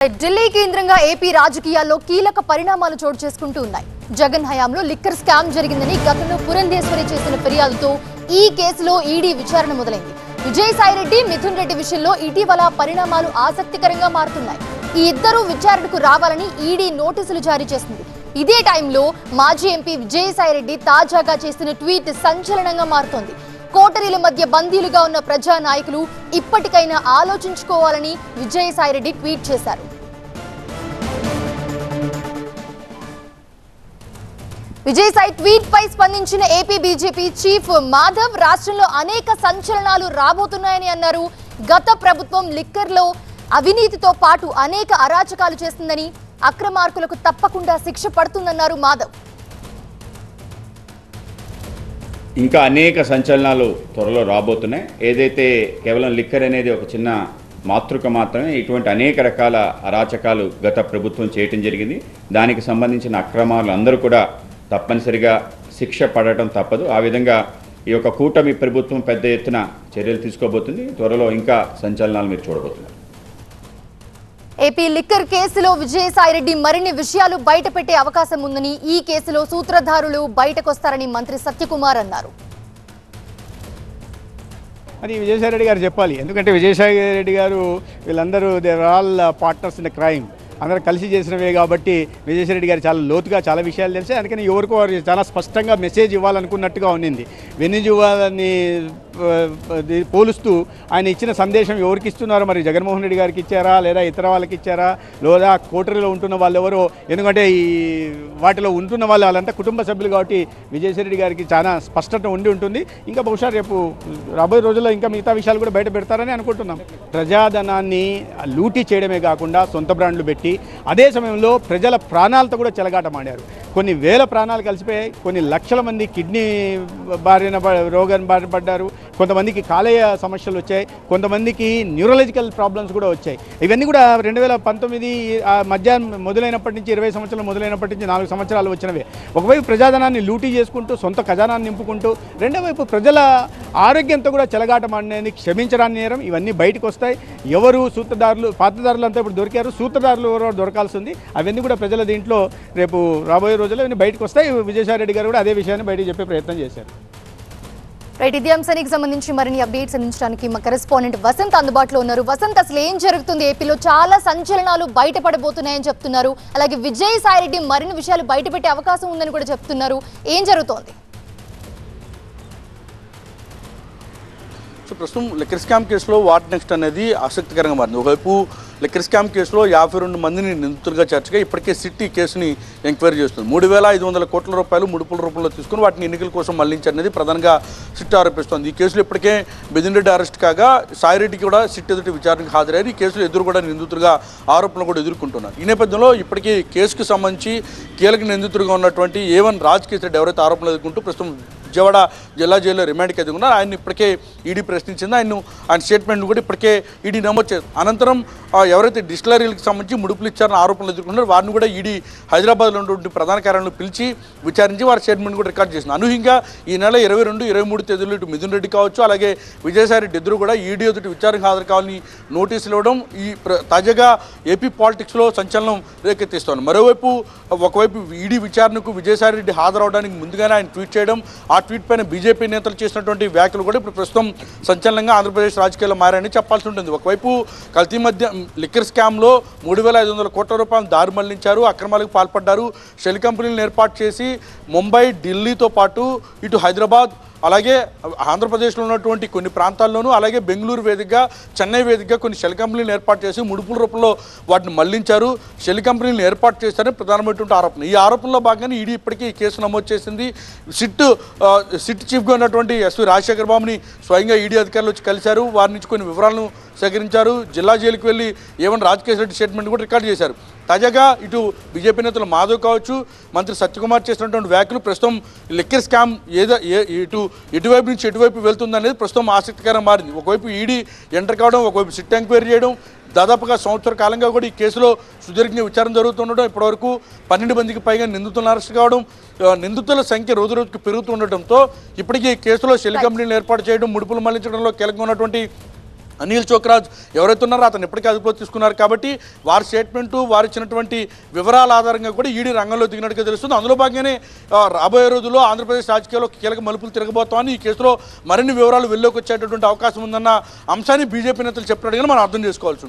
ఢిల్లీ కేంద్రంగా ఏపీ రాజకీయాల్లో కీలక పరిణామాలు చోటు చేసుకుంటూ ఉన్నాయి. జగన్ హయాంలో లిక్కర్ స్కామ్ జరిగిందని గతంలో పురంధేశ్వరి చేసిన ఫిర్యాదుతో ఈ కేసులో ఈడీ విచారణ మొదలైంది. విజయసాయిరెడ్డి, మిథున్ రెడ్డి విషయంలో ఇటీవల పరిణామాలు ఆసక్తికరంగా మారుతున్నాయి. ఈ ఇద్దరు విచారణకు రావాలని ఈడీ నోటీసులు జారీ చేసింది. ఇదే టైంలో మాజీ ఎంపీ విజయసాయిరెడ్డి తాజాగా చేసిన ట్వీట్ సంచలనంగా మారుతోంది. కోటరీల మధ్య బందీలుగా ఉన్న ప్రజా నాయకులు ఇప్పటికైనా ఆలోచించుకోవాలని విజయసాయిరెడ్డి ట్వీట్ చేశారు. విజయసాయి ట్వీట్ పై స్పందించిన ఏపీ బీజేపీ చీఫ్ మాధవ్ రాష్ట్రంలో అనేక సంచలనాలు రాబోతున్నాయని అన్నారు. గత ప్రభుత్వం లిక్కర్లో అవినీతితో పాటు అనేక అరాచకాలు చేస్తుందని, అక్రమార్కులకు తప్పకుండా శిక్ష పడుతుందన్నారు మాధవ్. ఇంకా అనేక సంచలనాలు త్వరలో రాబోతున్నాయి. ఏదైతే కేవలం లిక్కర్ అనేది ఒక చిన్న మాతృక మాత్రమే, ఇటువంటి అనేక రకాల అరాచకాలు గత ప్రభుత్వం చేయటం జరిగింది. దానికి సంబంధించిన అక్రమాలు అందరూ కూడా తప్పనిసరిగా శిక్ష పడటం తప్పదు. ఆ విధంగా ఈ యొక్క కూటమి ప్రభుత్వం పెద్ద ఎత్తున చర్యలు తీసుకోబోతుంది. త్వరలో ఇంకా సంచలనాలు మీరు చూడబోతున్నారు. ఏపీ లిక్కర్ కేసులో విజయసాయిరెడ్డి మరిన్ని విషయాలు బయటపెట్టే అవకాశం ఉందని, ఈ కేసులో సూత్రధారులు బయటకొస్తారని మంత్రి సత్యకుమార్ అన్నారు. అది విజయసాయిరెడ్డి గారు చెప్పాలి. ఎందుకంటే విజయసాయిరెడ్డి గారు వీళ్ళందరూ their all partners in crime, అందరూ కలిసి చేసినవే కాబట్టి విజయసాయిరెడ్డి గారు చాలా లోతుగా చాలా విషయాలు తెలిసి, అందుకని ఎవరికో వారు చాలా స్పష్టంగా మెసేజ్ ఇవ్వాలనుకున్నట్టుగా ఉన్నింది. వెన్నుజువాలని పోలుస్తూ ఆయన ఇచ్చిన సందేశం ఎవరికి ఇస్తున్నారో, మరి జగన్మోహన్ రెడ్డి గారికి ఇచ్చారా లేదా ఇతర వాళ్ళకి ఇచ్చారా, లేదా కోటరీలో ఉంటున్న వాళ్ళు ఎవరో, ఎందుకంటే ఈ వాటిలో ఉంటున్న వాళ్ళంతా కుటుంబ సభ్యులు కాబట్టి విజయసాయిరెడ్డి గారికి చాలా స్పష్టత ఉండి ఉంటుంది. ఇంకా బహుశా రేపు రాబోయే రోజుల్లో ఇంకా మిగతా విషయాలు కూడా బయట పెడతారని అనుకుంటున్నాం. ప్రజాధనాన్ని లూటీ చేయడమే కాకుండా సొంత బ్రాండ్లు పెట్టి అదే సమయంలో ప్రజల ప్రాణాలతో కూడా చెలగాటమాడారు. కొన్ని వేల ప్రాణాలు కలిసిపోయాయి. కొన్ని లక్షల మంది కిడ్నీ రోగాన్ని బారిన పడ్డారు. కొంతమందికి కాలేయ సమస్యలు వచ్చాయి. కొంతమందికి న్యూరలాజికల్ ప్రాబ్లమ్స్ కూడా వచ్చాయి. ఇవన్నీ కూడా 2019 మధ్యాహ్నం మొదలైనప్పటి నుంచి 20 సంవత్సరాలు మొదలైనప్పటి నుంచి 4 సంవత్సరాలు వచ్చినవే. ఒకవైపు ప్రజాధనాన్ని లూటీ చేసుకుంటూ సొంత ఖజానాన్ని నింపుకుంటూ, రెండో వైపు ప్రజల ఆరోగ్యంతో కూడా చెలగాటమాడినది క్షమించరాని నేరం. ఇవన్నీ బయటకు వస్తాయి. ఎవరు సూత్రధారులు, పాత్రధారులు అంతా ఇప్పుడు దొరికారు, సూత్రధారులు ఎవరో దొరకాల్సి ఉంది. అవన్నీ కూడా ప్రజల దీంట్లో రేపు రాబోయే రోజుల్లో ఇవన్నీ బయటకు వస్తాయి. విజయసాయిరెడ్డి గారు కూడా అదే విషయాన్ని బయటకు చెప్పే ప్రయత్నం చేశారు. రైట్, ఇదే అంశానికి సంబంధించి మరిన్ని అప్డేట్స్ అందించడానికి మా కరెస్పాండెంట్ వసంత్ అందుబాటులో ఉన్నారు. వసంత్, అసలు ఏం జరుగుతుంది? ఏపీలో చాలా సంచలనాలు బయటపడబోతున్నాయని చెప్తున్నారు. అలాగే విజయసాయిరెడ్డి మరిన్ని విషయాలు బయటపెట్టే అవకాశం ఉందని కూడా చెప్తున్నారు. ఏం జరుగుతోంది? సో ప్రస్తుతం లిక్కర్ స్కామ్ కేసులో వాట్ నెక్స్ట్ అనేది ఆసక్తికరంగా మారింది. ఒకవైపు లిక్కర్ స్కామ్ కేసులో 52 మందిని నిందితులుగా చేర్చగా ఇప్పటికే సిట్ ఈ కేసుని ఎంక్వైరీ చేస్తుంది. 3,500 కోట్ల రూపాయలు ముడుపుల రూపంలో తీసుకుని వాటిని ఎన్నికల కోసం మళ్లించనేది ప్రధానంగా సిట్ ఆరోపిస్తోంది. ఈ కేసులో ఇప్పటికే మిథున్ రెడ్డి అరెస్ట్ కాగా సాయిరెడ్డి కూడా సిట్ ఎదుటి విచారణకు హాజరయ్యారు. ఈ కేసులో ఎదురు కూడా నిందితులుగా ఆరోపణలు కూడా ఎదుర్కొంటున్నారు. ఈ నేపథ్యంలో ఇప్పటికీ కేసుకు సంబంధించి కీలక నిందితులుగా ఉన్నటువంటి A1 రాజకేశ్ రెడ్డి ఎవరైతే ఆరోపణలు ఎదుర్కొంటూ ప్రస్తుతం విజయవాడ జిల్లా జైల్లో రిమాండ్కి ఎదుగున్నారు. ఆయన ఇప్పటికే ఈడీ ప్రశ్నించింది. ఆయన స్టేట్మెంట్ కూడా ఇప్పటికే ఈడీ నమోదు చేశారు. అనంతరం ఎవరైతే డిస్టిలరీలకు సంబంధించి ముడుపులు ఇచ్చారని ఆరోపణలు ఎదుర్కొన్నారో వారిని కూడా ఈడీ హైదరాబాద్లో ఉన్నటువంటి ప్రధాన కార్యాలయంలో పిలిచి విచారించి వారి స్టేట్మెంట్ కూడా రికార్డ్ చేసింది. అనూహ్యంగా ఈ నెల 22, 23 తేదీలు ఇటు మిథున్ రెడ్డి కావచ్చు, అలాగే విజయసాయిరెడ్డి ఇద్దరు కూడా ఈడీ ఎదుటి విచారణకు హాజరు కావాలని నోటీసులు ఇవ్వడం ఈ తాజాగా ఏపీ పాలిటిక్స్లో సంచలనం రేకెత్తిస్తోంది. మరోవైపు ఒకవైపు ఈడీ విచారణకు విజయసాయిరెడ్డి హాజరవడానికి ముందుగానే ఆయన ట్వీట్ చేయడం, ఆ ట్వీట్ పైన బీజేపీ నేతలు చేసినటువంటి వ్యాఖ్యలు కూడా ఇప్పుడు ప్రస్తుతం సంచలనంగా ఆంధ్రప్రదేశ్ రాజకీయాల్లో మారాయని చెప్పాల్సి ఉంటుంది. ఒకవైపు కల్తీ మధ్య లిక్కర్ స్కామ్లో 3,500 కోట్ల రూపాయలు దారి మళ్లించారు, అక్రమాలకు పాల్పడ్డారు. షెల్ కంపెనీలను ఏర్పాటు చేసి ముంబై, ఢిల్లీతో పాటు ఇటు హైదరాబాద్, అలాగే ఆంధ్రప్రదేశ్లో ఉన్నటువంటి కొన్ని ప్రాంతాల్లోనూ, అలాగే బెంగళూరు వేదికగా, చెన్నై వేదికగా కొన్ని షెల్ కంపెనీలను ఏర్పాటు చేసి ముడుపుల రూపంలో వాటిని మళ్లించారు. షెల్ కంపెనీలను ఏర్పాటు చేశారని ప్రధానమైనటువంటి ఆరోపణ. ఈ ఆరోపణలో భాగంగానే ఈడీ ఇప్పటికీ ఈ కేసు నమోదు చేసింది. సిట్ చీఫ్గా ఉన్నటువంటి ఎస్వి రాజశేఖర్ బాబుని స్వయంగా ఈడీ అధికారులు వచ్చి కలిశారు. వారి నుంచి కొన్ని వివరాలను సేకరించారు. జిల్లా జైలుకి వెళ్ళి A1 రాజకేశ్ రెడ్డి స్టేట్మెంట్ కూడా రికార్డు చేశారు. తాజాగా ఇటు బీజేపీ నేతలు మాధవ్ కావచ్చు, మంత్రి సత్యకుమార్ చేసినటువంటి వ్యాఖ్యలు ప్రస్తుతం లిక్కర్ స్కామ్ ఎటువైపు నుంచి ఎటువైపు వెళ్తుందనేది ప్రస్తుతం ఆసక్తికరంగా మారింది. ఒకవైపు ఈడీ ఎంటర్ కావడం, ఒకవైపు సిట్ ఎంక్వైరీ చేయడం, దాదాపుగా సంవత్సర కాలంగా కూడా ఈ కేసులో సుదీర్ఘ విచారణ జరుగుతుండడం, ఇప్పటివరకు 12 మందికి పైగా నిందితులను అరెస్ట్ కావడం, నిందితుల సంఖ్య రోజు రోజుకి పెరుగుతుండటంతో ఇప్పటికీ కేసులో షెల్ కంపెనీలు ఏర్పాటు చేయడం, ముడుపులు మళ్లించడంలో కీలకంగా ఉన్నటువంటి అనిల్ చోక్రాజ్ ఎవరైతే ఉన్నారో అతను ఇప్పటికే అదుపులో తీసుకున్నారు కాబట్టి వారి స్టేట్మెంటు వారు ఇచ్చినటువంటి వివరాల ఆధారంగా కూడా ఈడీ రంగంలో దిగినట్టుగా తెలుస్తుంది. అందులో భాగంగానే రాబోయే రోజుల్లో ఆంధ్రప్రదేశ్ రాజకీయాల్లో కీలక మలుపులు తిరగబోతామని, ఈ కేసులో మరిన్ని వివరాలు వెల్లోకి వచ్చేటటువంటి అవకాశం ఉందన్న అంశాన్ని బీజేపీ నేతలు చెప్పినట్టుగా మనం అర్థం చేసుకోవాల్సి ఉంది.